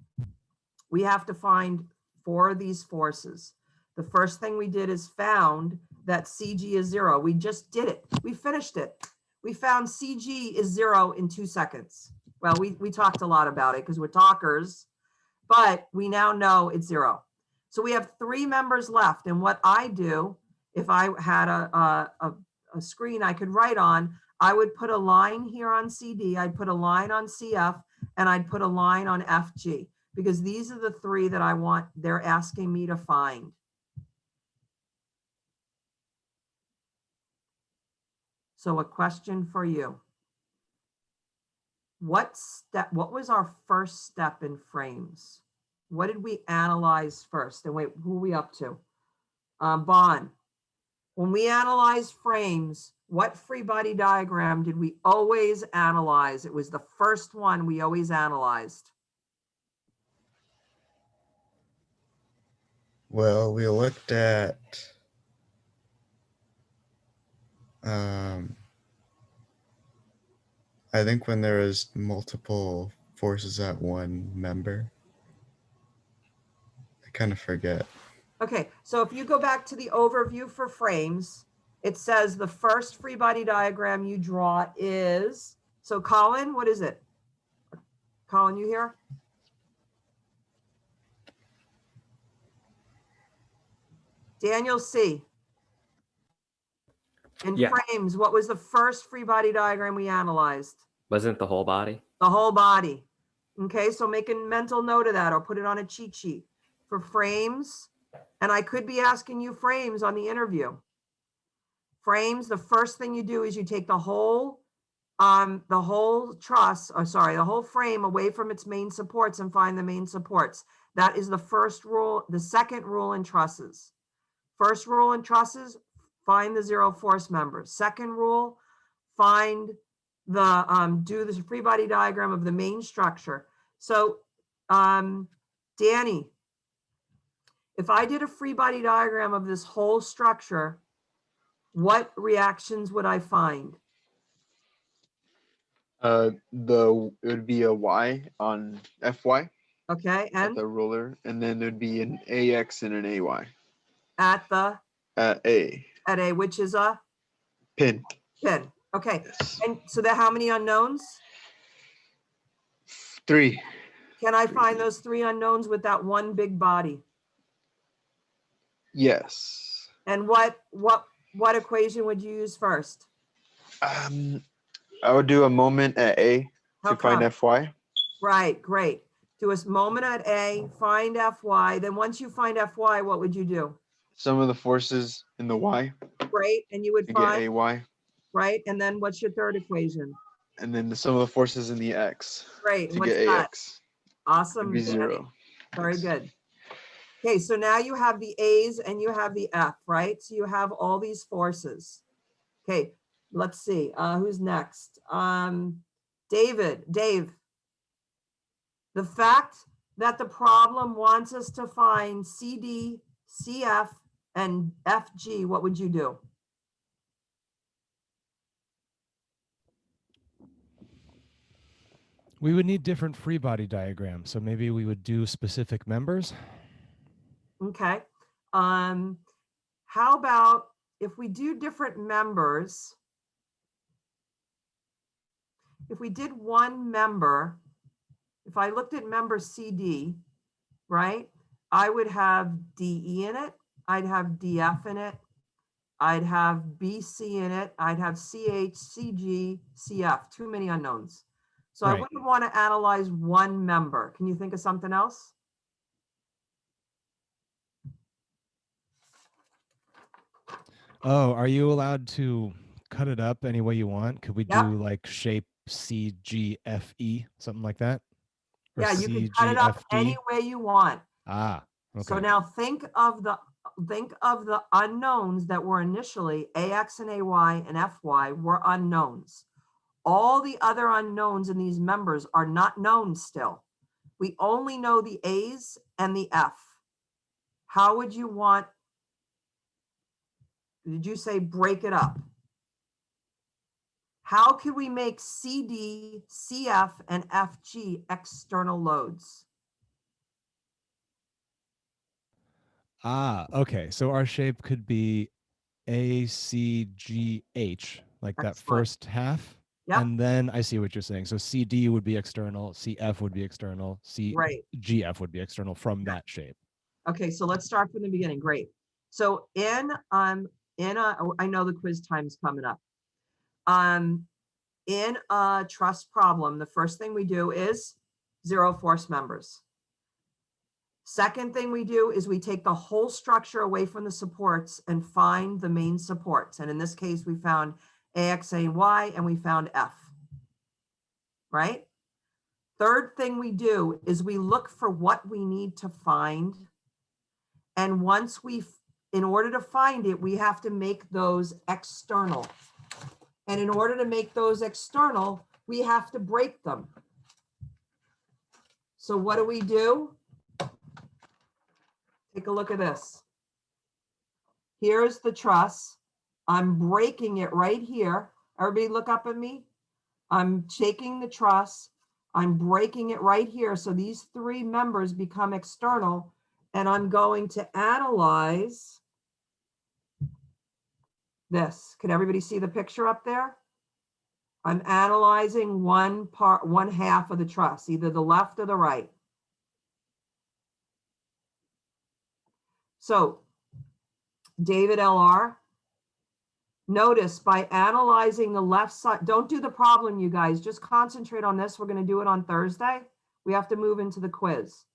We have to find 4 of these forces. The first thing we did is found that CG is 0. We just did it. We finished it. We found CG is 0 in 2 seconds. Well, we talked a lot about it because we're talkers, but we now know it's 0. So we have 3 members left. And what I do, if I had a screen I could write on, I would put a line here on CD, I'd put a line on CF, and I'd put a line on FG, because these are the 3 that I want, they're asking me to find. So a question for you. what was our first step in frames? What did we analyze first? And wait, who are we up to? Bond. When we analyze frames, what free body diagram did we always analyze? It was the first one we always analyzed. Well, we looked at I think when there is multiple forces at one member. I kind of forget. Okay, so if you go back to the overview for frames, it says the first free body diagram you draw is, so Colin, what is it? Colin, you here? Daniel C. In Yeah. frames, what was the first free body diagram we analyzed? Wasn't the whole body? The whole body. Okay, so make a mental note of that or put it on a cheat sheet for frames. And I could be asking you frames on the interview. Frames, the first thing you do is you take the whole truss, or sorry, the whole frame away from its main supports and find the main supports. That is the first rule. The second rule in trusses. First rule in trusses, find the zero force members. Second rule, find the, do the free body diagram of the main structure. So, Danny, if I did a free body diagram of this whole structure, what reactions would I find? It would be a Y on FY Okay, at and the ruler, and then there'd be an AX and an AY at the, at A at a, which is a pin. pin. Okay, and so there, how many unknowns? 3. Can I find those 3 unknowns with that one big body? Yes. And what equation would you use first? I would do a moment at A How to find come? FY. Right, great. Do a moment at A, find Fy. Then once you find Fy, what would you do? Some of the forces in the Y Great, and you would to get find, AY, right? And then what's your third equation? and then some of the forces in the X Great, to and what's get that? AX. Awesome, It'd be Danny. 0. Very good. Okay, so now you have the A's and you have the F, right? So you have all these forces. Okay, let's see, who's next? Dave. The fact that the problem wants us to find CD, CF, and FG, what would you do? We would need different free body diagrams. So maybe we would do specific members. Okay. How about if we do different members? If we did one member, if I looked at member CD, right? I would have DE in it. I'd have DF in it. I'd have BC in it. I'd have CH, CG, CF, too many unknowns. So I Right. wouldn't want to analyze one member. Can you think of something else? Oh, are you allowed to cut it up any way you want? Could we Yep. do like shape CGFE, something like that? Or Yeah, you can cut it up any CGFD? way you want. Ah, So okay. now think of the unknowns that were initially AX and AY and FY were unknowns. All the other unknowns in these members are not known still. We only know the A's and the F. How would you want, did you say break it up? How could we make CD, CF, and FG external loads? Ah, okay. So our shape could be ACGH, like that Excellent. first half. Yep. And then I see what you're saying. So CD would be external, CF would be external, Right. CGF would be external from that shape. Okay, so let's start from the beginning. Great. So I know the quiz time's coming up. In a truss problem, the first thing we do is zero force members. Second thing we do is we take the whole structure away from the supports and find the main supports. And in this case, we found AX, A, and Y, and we found F. Right? Third thing we do is we look for what we need to find. And once in order to find it, we have to make those external. And in order to make those external, we have to break them. So what do? Take a look at this. Here's the truss. I'm breaking it right here. Everybody look up at me. I'm shaking the truss. I'm breaking it right here. So these three members become external, and I'm going to analyze this. Can everybody see the picture up there? I'm analyzing one half of the truss, either the left or the right. So David LR, notice by analyzing the left side, don't do the problem, you guys, just concentrate on this. We're going to do it on Thursday. We have to move into the quiz.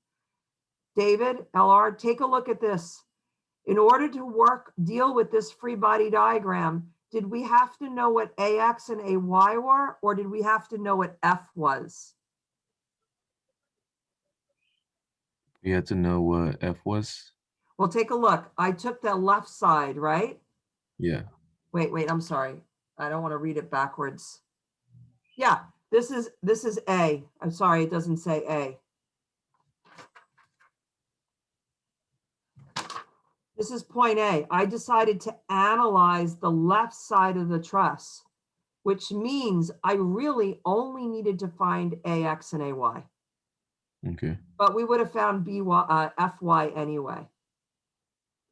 David LR, take a look at this. In order to deal with this free body diagram, did we have to know what AX and AY were, or did we have to know what F was? We had to know what F was. Well, take a look. I took the left side, right? Yeah. Wait, I'm sorry. I don't want to read it backwards. Yeah, this is A. I'm sorry, it doesn't say A. This is point A. I decided to analyze the left side of the truss, which means I really only needed to find AX and AY. Okay. But we would have found FY anyway.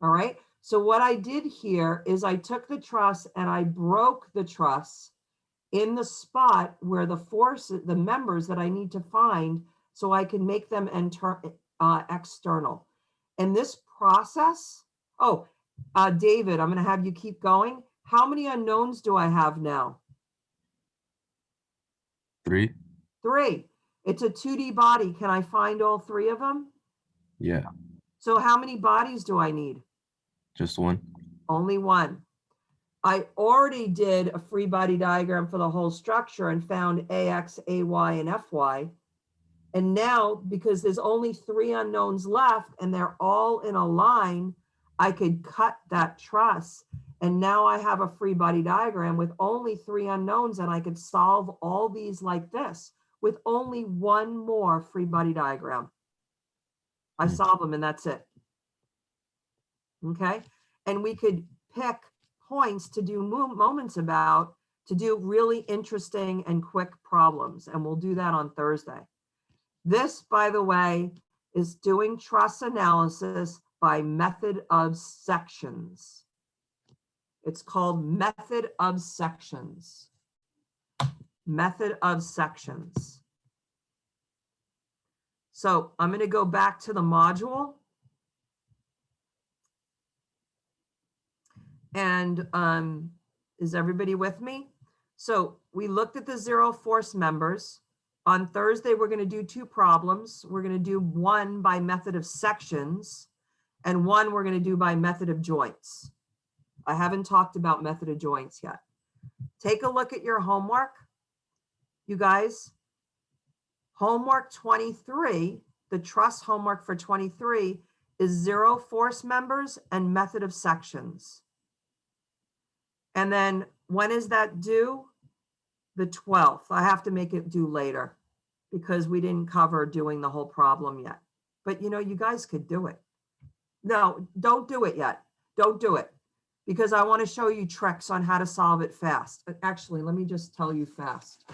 All right. So what I did here is I took the truss and I broke the truss in the spot where the members that I need to find, so I can make them external. And this process, David, I'm going to have you keep going. How many unknowns do I have now? 3. 3. It's a 2D body. Can I find all 3 of them? Yeah. So how many bodies do I need? Just 1. Only 1. I already did a free body diagram for the whole structure and found AX, AY, and FY. And now, because there's only 3 unknowns left and they're all in a line, I could cut that truss. And now I have a free body diagram with only 3 unknowns, and I could solve all these like this with only 1 more free body diagram. I solve them and that's it. Okay. And we could pick points to do moments about, to do really interesting and quick problems. And we'll do that on Thursday. This, by the way, is doing truss analysis by method of sections. It's called method of sections. Method of sections. So I'm going to go back to the module. And is everybody with me? So we looked at the 0 force members. On Thursday, we're going to do 2 problems. We're going to do one by method of sections, and one we're going to do by method of joints. I haven't talked about method of joints yet. Take a look at your homework, you guys. Homework 23, the truss homework for 23 is 0 force members and method of sections. And then when is that due? The 12th. I have to make it due later because we didn't cover doing the whole problem yet. But you know, you guys could do it. No, don't do it yet. Don't do it because I want to show you tricks on how to solve it fast. But actually, let me just tell you fast.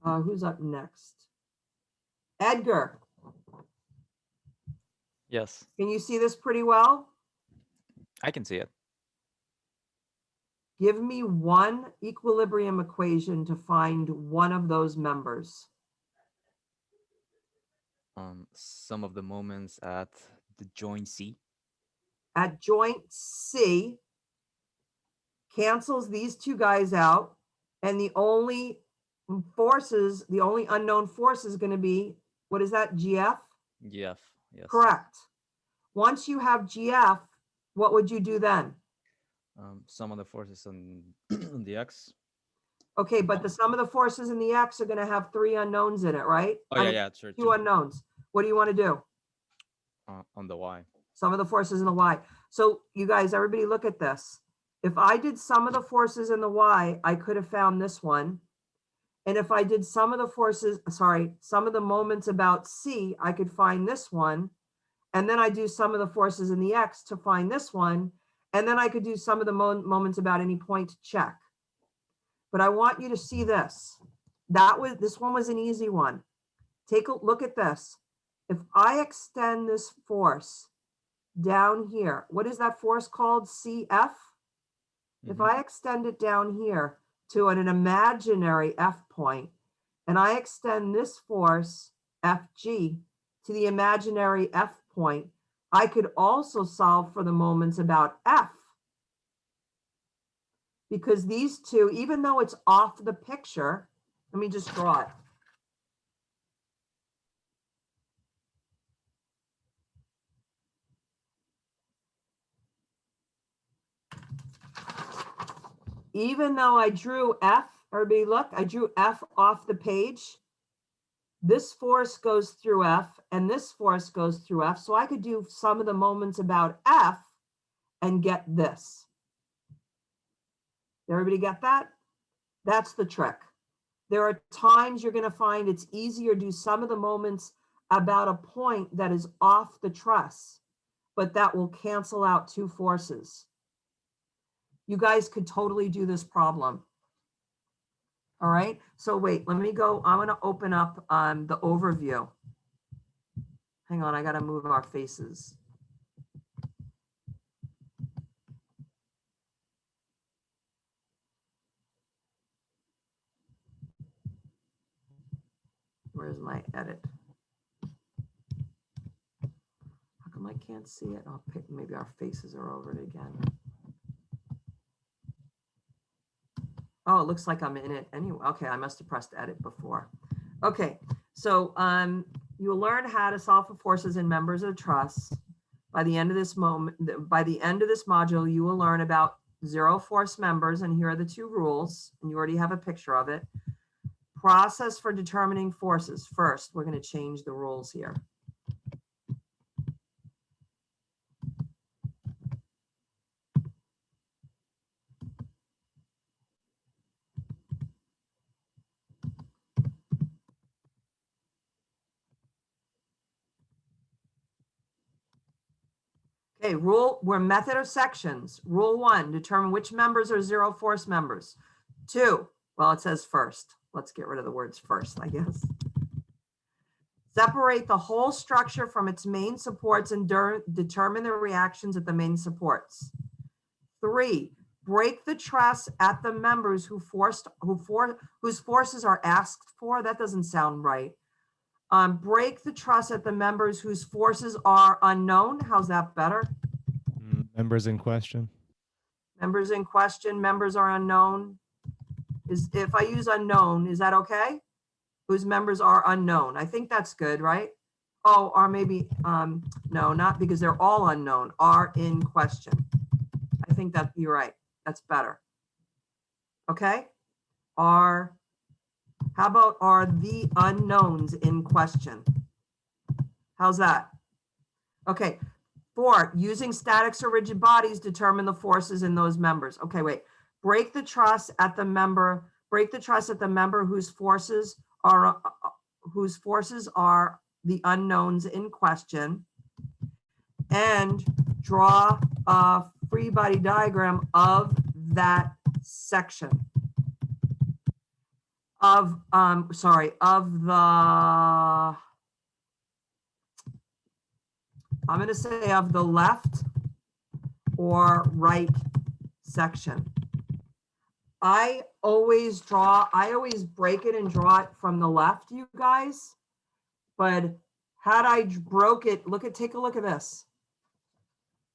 Who's up next? Edgar. Yes, Can you see this pretty well? I can see it. Give me one equilibrium equation to find one of those members. Some of the moments at the joint C. At joint C, cancels these 2 guys out, and the only forces, the only unknown force is going to be, what is that, GF? GF, yes. Correct. Once you have GF, what would you do then? Some of the forces on the X. Okay, but the sum of the forces in the X are gonna have 3 unknowns in it, right? Oh I yeah, mean, yeah, sure. 2 unknowns. What do you want to do? On the Y. Sum of the forces in the Y. So you guys, everybody look at this. If I did sum of the forces in the Y, I could have found this one. And if I did sum of the forces, sorry, sum of the moments about C, I could find this one. And then I do sum of the forces in the X to find this one. And then I could do some of the moments about any point to check. But I want you to see this. This one was an easy one. Take a look at this. If I extend this force down here, what is that force called? CF? If I extend it down here to an imaginary F point, and I extend this force, FG, to the imaginary F point, I could also solve for the moments about F. Because these two, even though it's off the picture, let me just draw it. Even though I drew F, everybody look, I drew F off the page. This force goes through F and this force goes through F. So I could do some of the moments about F and get this. Everybody get that? That's the trick. There are times you're going to find it's easier to do some of the moments about a point that is off the truss, but that will cancel out 2 forces. You guys could totally do this problem. All right, so wait, let me go. I'm going to open up the overview. Hang on, I got to move our faces. Where's my edit? How come I can't see it? I'll pick, maybe our faces are over it again. Oh, it looks like I'm in it anyway. Okay, I must have pressed edit before. Okay, so you'll learn how to solve for forces in members of the truss. By the end of this module, you will learn about 0 force members, and here are the 2 rules, and you already have a picture of it. Process for determining forces. First, we're going to change the rules here. Okay, rule, we're method of sections. Rule 1, determine which members are 0 force members. 2, well, it says first. Let's get rid of the words first, I guess. Separate the whole structure from its main supports and determine the reactions at the main supports. 3, break the truss at the members whose forces are asked for. That doesn't sound right. Break the truss at the members whose forces are unknown. How's that better? Members in question. Members in question, members are unknown. If I use unknown, is that okay? Whose members are unknown. I think that's good, right? Oh, or maybe, no, not because they're all unknown, are in question. I think that you're right. That's better. Okay? How about are the unknowns in question? How's that? Okay. 4, using statics or rigid bodies, determine the forces in those members. Okay, wait. Break the truss at the member whose forces are the unknowns in question, and draw a free body diagram of that section. Of I'm going to say of the left or right section. I always break it and draw it from the left, you guys. But had I broke it, take a look at this.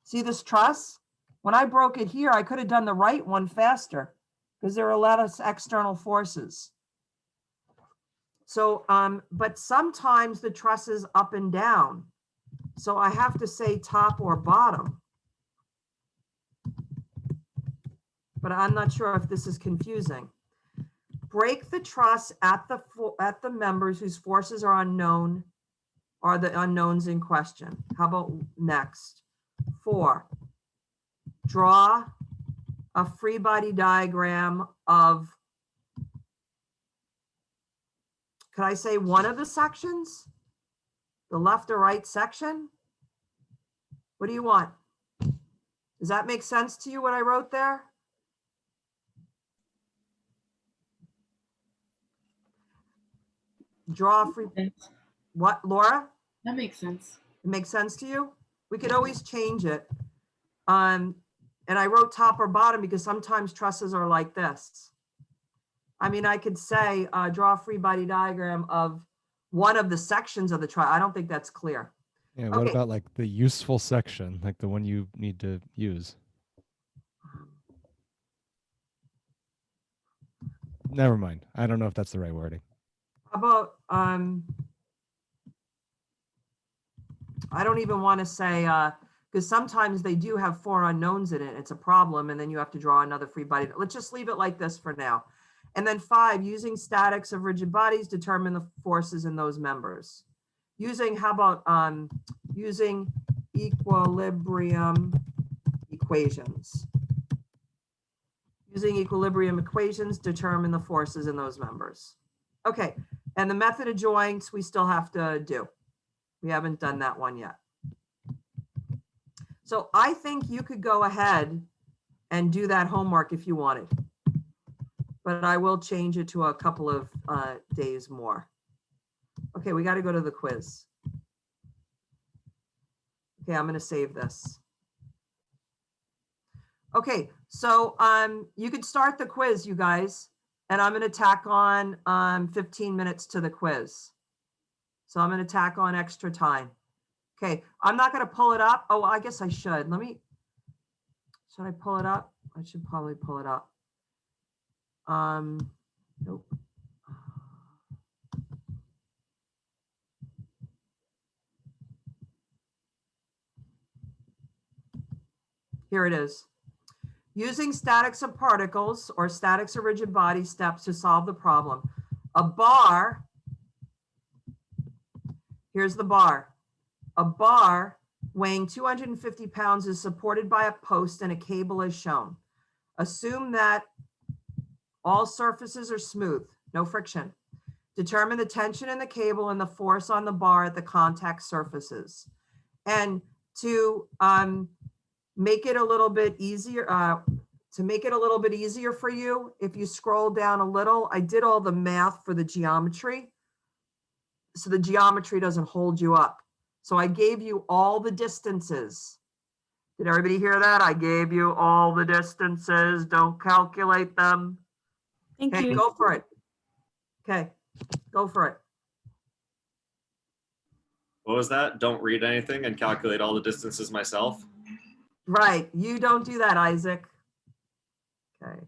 See this truss? When I broke it here, I could have done the right one faster because there are a lot of external forces. So, but sometimes the truss is up and down. So I have to say top or bottom. But I'm not sure if this is confusing. break the truss at the members whose forces are unknown, are the unknowns in question. How about next? 4, draw a free body diagram of, could I say one of the sections? The left or right section? What do you want? Does that make sense to you what I wrote there? Draw a free, what, Laura? That makes sense. It makes sense to you? We could always change it. And I wrote top or bottom because sometimes trusses are like this. I mean, I could say, draw a free body diagram of one of the sections of the truss. I don't think that's clear. Yeah, what Okay. about like the useful section, like the one you need to use? Never mind. I don't know if that's the right wording. How about, I don't even want to say, because sometimes they do have 4 unknowns in it. It's a problem. And then you have to draw another free body. Let's just leave it like this for now. And then 5, using statics of rigid bodies, determine the forces in those members. Using, how about using equilibrium equations. Using equilibrium equations, determine the forces in those members. Okay, and the method of joints, we still have to do. We haven't done that one yet. So I think you could go ahead and do that homework if you wanted. But I will change it to a couple of days more. Okay, we got to go to the quiz. Okay, I'm going to save this. Okay, so you could start the quiz, you guys, and I'm going to tack on 15 minutes to the quiz. So I'm going to tack on extra time. Okay, I'm not going to pull it up. Oh, I guess I should. Should I pull it up? I should probably pull it up. Nope. Here it is. Using statics of particles or statics of rigid body steps to solve the problem. A bar, here's the bar. A bar weighing 250 pounds is supported by a post and a cable as shown. Assume that all surfaces are smooth, no friction. Determine the tension in the cable and the force on the bar at the contact surfaces. And to make it a little bit easier, for you, if you scroll down a little, I did all the math for the geometry. So the geometry doesn't hold you up. So I gave you all the distances. Did everybody hear that? I gave you all the distances. Don't calculate them. Thank Okay, you. go for it. Okay, go for it. What was that? Don't read anything and calculate all the distances myself? Right, you don't do that, Isaac. Okay.